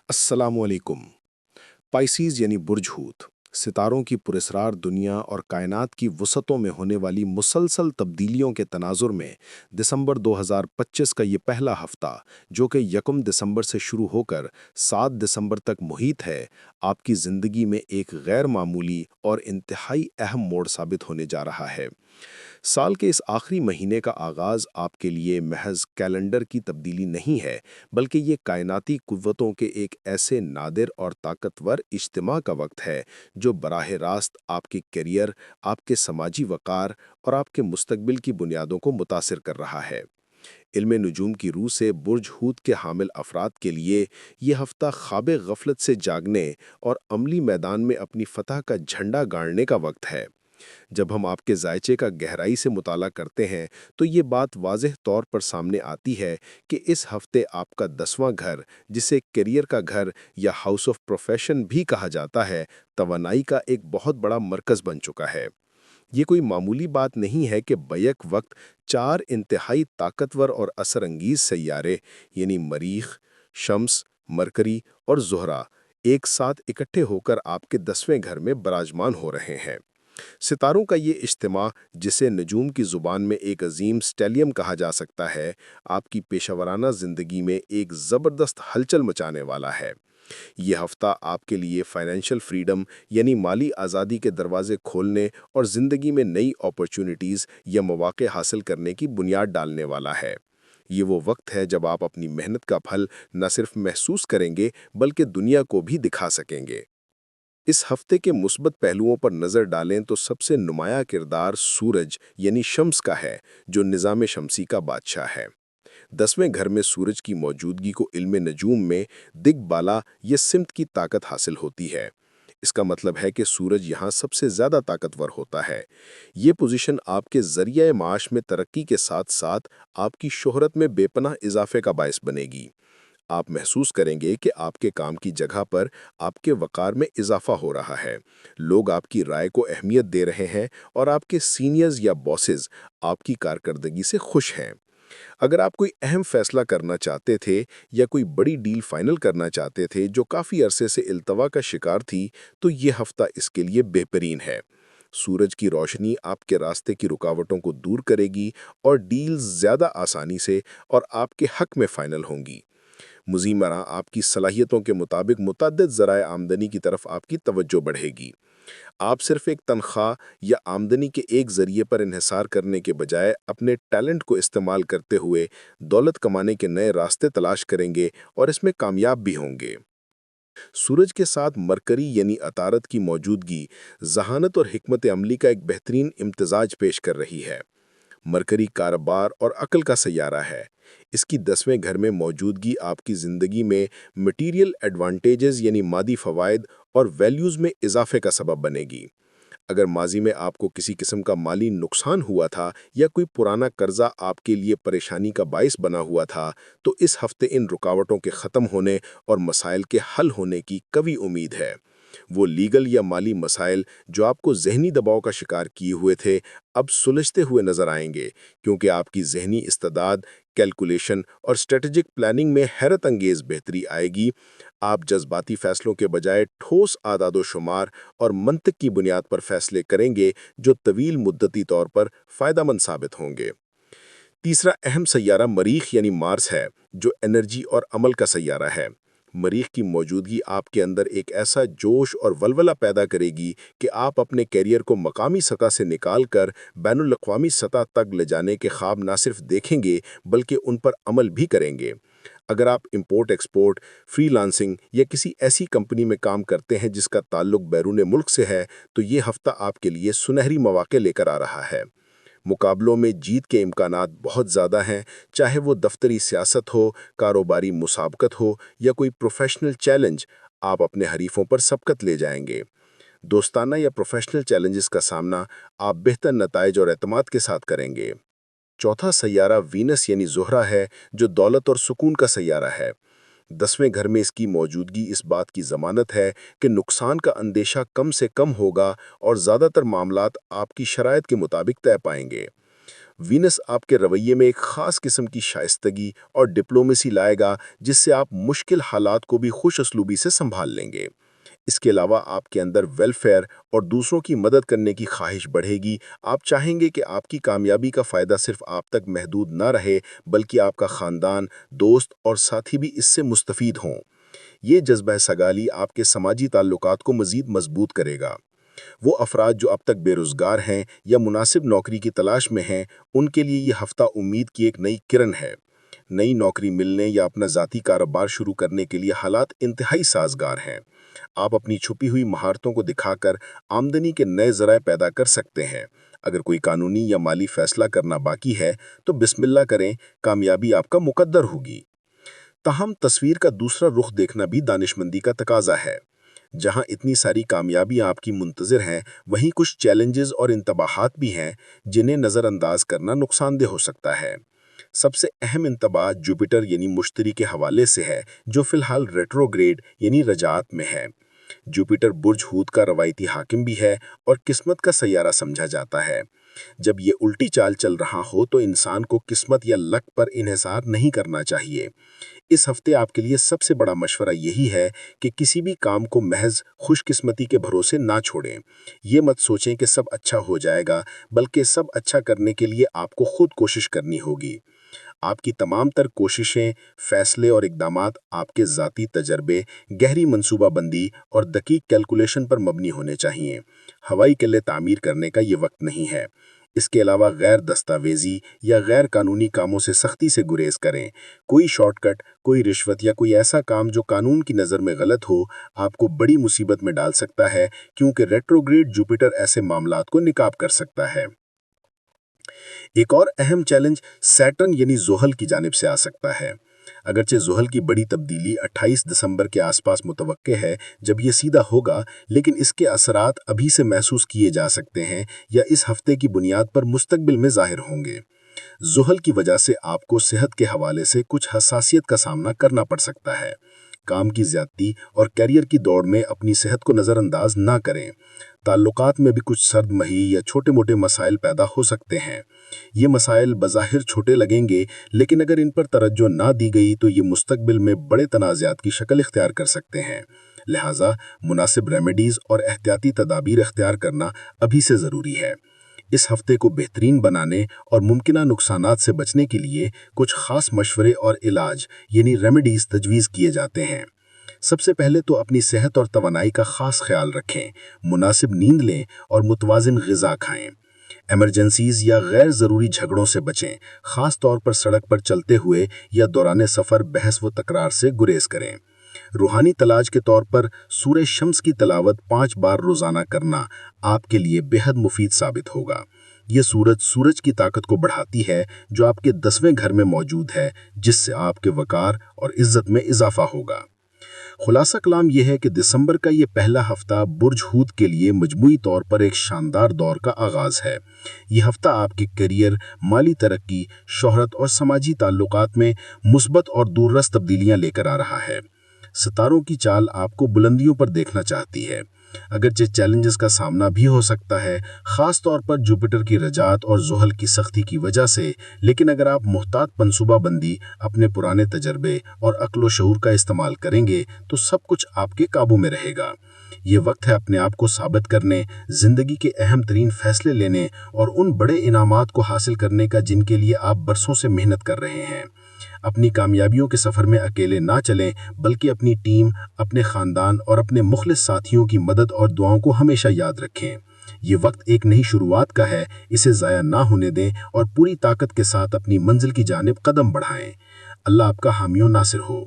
अस्सलाम वालेकुम। पाइसीज़ यानी बुर्ज हूत, सितारों की पुरस्रार दुनिया और कायनात की वसतों में होने वाली मुसलसल तब्दीलियों के तनाजुर में दिसंबर 2025 का ये पहला हफ्ता, जो कि 1 दिसंबर से शुरू होकर 7 दिसंबर तक मुहित है, आपकी ज़िंदगी में एक गैर मामूली और इंतहाई अहम मोड़ साबित होने जा रहा है। साल के इस आखिरी महीने का आगाज़ आपके लिए महज कैलेंडर की तब्दीली नहीं है, बल्कि ये कायनाती कुव्वतों के एक ऐसे नादिर और ताकतवर इज्तिमा का वक्त है, जो बराह रास्त आपके करियर, आपके समाजी वक़ार और आपके मुस्तकबिल की बुनियादों को मुतासिर कर रहा है। इल्म नजूम की रूह से बुर्ज हूत के हामिल अफराद के लिए ये हफ्ता ख्वाब गफलत से जागने और अमली मैदान में अपनी फतह का झंडा गाड़ने का वक्त है। जब हम आपके जायचे का गहराई से मुताला करते हैं, तो ये बात वाज़ेह तौर पर सामने आती है कि इस हफ्ते आपका 10वां घर, जिसे करियर का घर या हाउस ऑफ प्रोफेशन भी कहा जाता है, तवानाई का एक बहुत बड़ा मरकज़ बन चुका है। ये कोई मामूली बात नहीं है कि बैक वक्त 4 इंतहाई ताकतवर और असरअंगीज सैयारे यानी मरीख, शम्स, मरकरी और ज़ुहरा एक साथ इकट्ठे होकर आपके 10वें घर में बराजमान हो रहे हैं। सितारों का ये इज्तिमा, जिसे नजूम की ज़ुबान में एक अजीम स्टेलियम कहा जा सकता है, आपकी पेशावराना ज़िंदगी में एक ज़बरदस्त हलचल मचाने वाला है। ये हफ्ता आपके लिए फाइनेंशियल फ्रीडम यानी माली आज़ादी के दरवाजे खोलने और ज़िंदगी में नई अपॉर्चुनिटीज़ या मौक़े हासिल करने की बुनियाद डालने वाला है। ये वो वक्त है जब आप अपनी मेहनत का फल न सिर्फ महसूस करेंगे, बल्कि दुनिया को भी दिखा सकेंगे। इस हफ्ते के मुस्बत पहलुओं पर नज़र डालें तो सबसे नुमाया किरदार सूरज यानी शम्स का है, जो निज़ाम शमसी का बादशाह है। 10वें घर में सूरज की मौजूदगी को इल्म नजूम में दिग्बाला ये सिमत की ताकत हासिल होती है। इसका मतलब है कि सूरज यहाँ सबसे ज़्यादा ताकतवर होता है। ये पोजीशन आपके ज़रिए माश में तरक्की के साथ साथ आपकी शोहरत में बेपनाह इजाफे का बायस बनेगी। आप महसूस करेंगे कि आपके काम की जगह पर आपके वक़ार में इजाफा हो रहा है। लोग आपकी राय को अहमियत दे रहे हैं और आपके सीनियर्स या बॉसेस आपकी कारकर्दगी से खुश हैं। अगर आप कोई अहम फैसला करना चाहते थे या कोई बड़ी डील फाइनल करना चाहते थे जो काफ़ी अरसे से इल्तवा का शिकार थी, तो ये हफ्ता इसके लिए बेहतरीन है। सूरज की रोशनी आपके रास्ते की रुकावटों को दूर करेगी और डील्स ज़्यादा आसानी से और आपके हक में फाइनल होंगी। मुज़ीमरा आपकी सलाहियतों के मुताबिक मुतअद्दिद ज़राए आमदनी की तरफ आपकी तवज्जो बढ़ेगी। आप सिर्फ एक तनख्वाह या आमदनी के एक ज़रिए पर इन्हिसार करने के बजाय अपने टैलेंट को इस्तेमाल करते हुए दौलत कमाने के नए रास्ते तलाश करेंगे और इसमें कामयाब भी होंगे। सूरज के साथ मरकरी यानी अतारत की मौजूदगी जहानत और हिकमत अमली का एक बेहतरीन इम्तजाज पेश कर रही है। मरकरी कारोबार और अक्ल का सैयारा है। इसकी 10वें घर में मौजूदगी आपकी ज़िंदगी में मटीरियल एडवांटेजेस यानी मादी फ़वाइद और वैल्यूज़ में इजाफे का सबब बनेगी। अगर माजी में आपको किसी किस्म का माली नुकसान हुआ था या कोई पुराना कर्जा आपके लिए परेशानी का बायस बना हुआ था, तो इस हफ्ते इन रुकावटों के ख़त्म होने और मसाइल के हल होने की कवी उम्मीद है। वो लीगल या माली मसाइल जो आपको ज़हनी दबाव का शिकार किए हुए थे, अब सुलझते हुए नजर आएंगे, क्योंकि आपकी ज़हनी इस्तेदाद, कैलकुलेशन और स्ट्रेटेजिक प्लानिंग में हैरत अंगेज बेहतरी आएगी। आप जज्बाती फैसलों के बजाय ठोस आदादो-शुमार और मंतक की बुनियाद पर फैसले करेंगे, जो तवील मुद्दती तौर पर फ़ायदेमंद साबित होंगे। तीसरा अहम सैयारा मरीख यानी मार्स है, जो एनर्जी और अमल का सैयारा है। मरीख की मौजूदगी आपके अंदर एक ऐसा जोश और वलवला पैदा करेगी कि आप अपने कैरियर को मकामी सतह से निकाल कर बैनुल अक़वामी सतह तक ले जाने के ख्वाब ना सिर्फ देखेंगे, बल्कि उन पर अमल भी करेंगे। अगर आप इंपोर्ट एक्सपोर्ट, फ्रीलांसिंग या किसी ऐसी कंपनी में काम करते हैं जिसका ताल्लुक बैरून मुल्क से है, तो ये हफ्ता आपके लिए सुनहरी मौके लेकर आ रहा है। मुकाबलों में जीत के इम्कानात बहुत ज़्यादा हैं, चाहे वो दफ्तरी सियासत हो, कारोबारी मुसाबकत हो या कोई प्रोफेशनल चैलेंज, आप अपने हरीफों पर सबकत ले जाएंगे। दोस्ताना या प्रोफेशनल चैलेंजेस का सामना आप बेहतर नताइज और एतमाद के साथ करेंगे। चौथा सैयारा वीनस यानी ज़ुहरा है, जो दौलत और सुकून का सैयारा है। 10वें घर में इसकी मौजूदगी इस बात की ज़मानत है कि नुकसान का अंदेशा कम से कम होगा और ज़्यादातर मामलात आपकी शराइत के मुताबिक तय पाएंगे। وینس آپ کے رویے میں ایک خاص قسم کی شائستگی اور ڈپلومیسی لائے گا، جس سے آپ مشکل حالات کو بھی خوش اسلوبی سے سنبھال لیں گے۔ اس کے علاوہ آپ کے اندر ویلفیئر اور دوسروں کی مدد کرنے کی خواہش بڑھے گی۔ آپ چاہیں گے کہ آپ کی کامیابی کا فائدہ صرف آپ تک محدود نہ رہے، بلکہ آپ کا خاندان، دوست اور ساتھی بھی اس سے مستفید ہوں۔ یہ جذبہ سگالی آپ کے سماجی تعلقات کو مزید مضبوط کرے گا۔ وہ افراد جو اب تک بے روزگار ہیں یا مناسب نوکری کی تلاش میں ہیں، ان کے لیے یہ ہفتہ امید کی ایک نئی کرن ہے۔ نئی نوکری ملنے یا اپنا ذاتی کاروبار شروع کرنے کے لیے حالات انتہائی سازگار ہیں۔ آپ اپنی چھپی ہوئی مہارتوں کو دکھا کر آمدنی کے نئے ذرائع پیدا کر سکتے ہیں۔ اگر کوئی قانونی یا مالی فیصلہ کرنا باقی ہے تو بسم اللہ کریں، کامیابی آپ کا مقدر ہوگی۔ تاہم تصویر کا دوسرا رخ دیکھنا بھی دانشمندی کا تقاضا ہے۔ جہاں اتنی ساری کامیابیاں آپ کی منتظر ہیں، وہیں کچھ چیلنجز اور انتباہات بھی ہیں جنہیں نظر انداز کرنا نقصان دہ ہو سکتا ہے۔ سب سے اہم انتباہ جوپیٹر یعنی مشتری کے حوالے سے ہے، جو فی الحال ریٹروگریڈ یعنی رجعت میں ہے۔ جوپیٹر برج ہوت کا روایتی حاکم بھی ہے اور قسمت کا سیارہ سمجھا جاتا ہے۔ جب یہ الٹی چال چل رہا ہو تو انسان کو قسمت یا لک پر انحصار نہیں کرنا چاہیے۔ اس ہفتے آپ کے لیے سب سے بڑا مشورہ یہی ہے کہ کسی بھی کام کو محض خوش قسمتی کے بھروسے نہ چھوڑیں۔ یہ مت سوچیں کہ سب اچھا ہو جائے گا، بلکہ سب اچھا کرنے کے لیے آپ کو خود کوشش کرنی ہوگی۔ آپ کی تمام تر کوششیں، فیصلے اور اقدامات آپ کے ذاتی تجربے، گہری منصوبہ بندی اور دقیق کیلکولیشن پر مبنی ہونے چاہیے۔ ہوائی قلعے تعمیر کرنے کا یہ وقت نہیں ہے۔ اس کے علاوہ غیر دستاویزی یا غیر قانونی کاموں سے سختی سے گریز کریں۔ کوئی شارٹ کٹ، کوئی رشوت یا کوئی ایسا کام جو قانون کی نظر میں غلط ہو، آپ کو بڑی مصیبت میں ڈال سکتا ہے، کیونکہ ریٹروگریڈ جوپیٹر ایسے معاملات کو نکاب کر سکتا ہے۔ ایک اور اہم چیلنج سیٹرن یعنی زحل کی جانب سے آ سکتا ہے۔ اگرچہ زحل کی بڑی تبدیلی 28 دسمبر کے آس پاس متوقع ہے جب یہ سیدھا ہوگا، لیکن اس کے اثرات ابھی سے محسوس کیے جا سکتے ہیں یا اس ہفتے کی بنیاد پر مستقبل میں ظاہر ہوں گے۔ زحل کی وجہ سے آپ کو صحت کے حوالے سے کچھ حساسیت کا سامنا کرنا پڑ سکتا ہے۔ کام کی زیادتی اور کیریئر کی دوڑ میں اپنی صحت کو نظر انداز نہ کریں۔ تعلقات میں بھی کچھ سرد مہی یا چھوٹے موٹے مسائل پیدا ہو سکتے ہیں۔ یہ مسائل بظاہر چھوٹے لگیں گے، لیکن اگر ان پر توجہ نہ دی گئی تو یہ مستقبل میں بڑے تنازعات کی شکل اختیار کر سکتے ہیں۔ لہٰذا مناسب ریمیڈیز اور احتیاطی تدابیر اختیار کرنا ابھی سے ضروری ہے۔ اس ہفتے کو بہترین بنانے اور ممکنہ نقصانات سے بچنے کے لیے کچھ خاص مشورے اور علاج یعنی ریمیڈیز تجویز کیے جاتے ہیں۔ سب سے پہلے تو اپنی صحت اور توانائی کا خاص خیال رکھیں، مناسب نیند لیں اور متوازن غذا کھائیں۔ ایمرجنسیز یا غیر ضروری جھگڑوں سے بچیں، خاص طور پر سڑک پر چلتے ہوئے یا دوران سفر بحث و تکرار سے گریز کریں۔ روحانی تلاش کے طور پر سورہ شمس کی تلاوت 5 بار روزانہ کرنا آپ کے لیے بے حد مفید ثابت ہوگا۔ یہ سورج کی طاقت کو بڑھاتی ہے جو آپ کے 10ویں گھر میں موجود ہے، جس سے آپ کے وقار اور عزت میں اضافہ ہوگا۔ خلاصہ کلام یہ ہے کہ دسمبر کا یہ پہلا ہفتہ برج ہوت کے لیے مجموعی طور پر ایک شاندار دور کا آغاز ہے۔ یہ ہفتہ آپ کے کیریئر، مالی ترقی، شہرت اور سماجی تعلقات میں مثبت اور دور رس تبدیلیاں لے کر آ رہا ہے۔ ستاروں کی چال آپ کو بلندیوں پر دیکھنا چاہتی ہے، اگرچہ چیلنجز کا سامنا بھی ہو سکتا ہے، خاص طور پر جوپیٹر کی رجعت اور زحل کی سختی کی وجہ سے، لیکن اگر آپ محتاط منصوبہ بندی، اپنے پرانے تجربے اور عقل و شعور کا استعمال کریں گے تو سب کچھ آپ کے قابو میں رہے گا۔ یہ وقت ہے اپنے آپ کو ثابت کرنے، زندگی کے اہم ترین فیصلے لینے اور ان بڑے انعامات کو حاصل کرنے کا جن کے لیے آپ برسوں سے محنت کر رہے ہیں۔ اپنی کامیابیوں کے سفر میں اکیلے نہ چلیں، بلکہ اپنی ٹیم، اپنے خاندان اور اپنے مخلص ساتھیوں کی مدد اور دعاؤں کو ہمیشہ یاد رکھیں۔ یہ وقت ایک نئی شروعات کا ہے، اسے ضائع نہ ہونے دیں اور پوری طاقت کے ساتھ اپنی منزل کی جانب قدم بڑھائیں۔ اللہ آپ کا حامی و ناصر ہو۔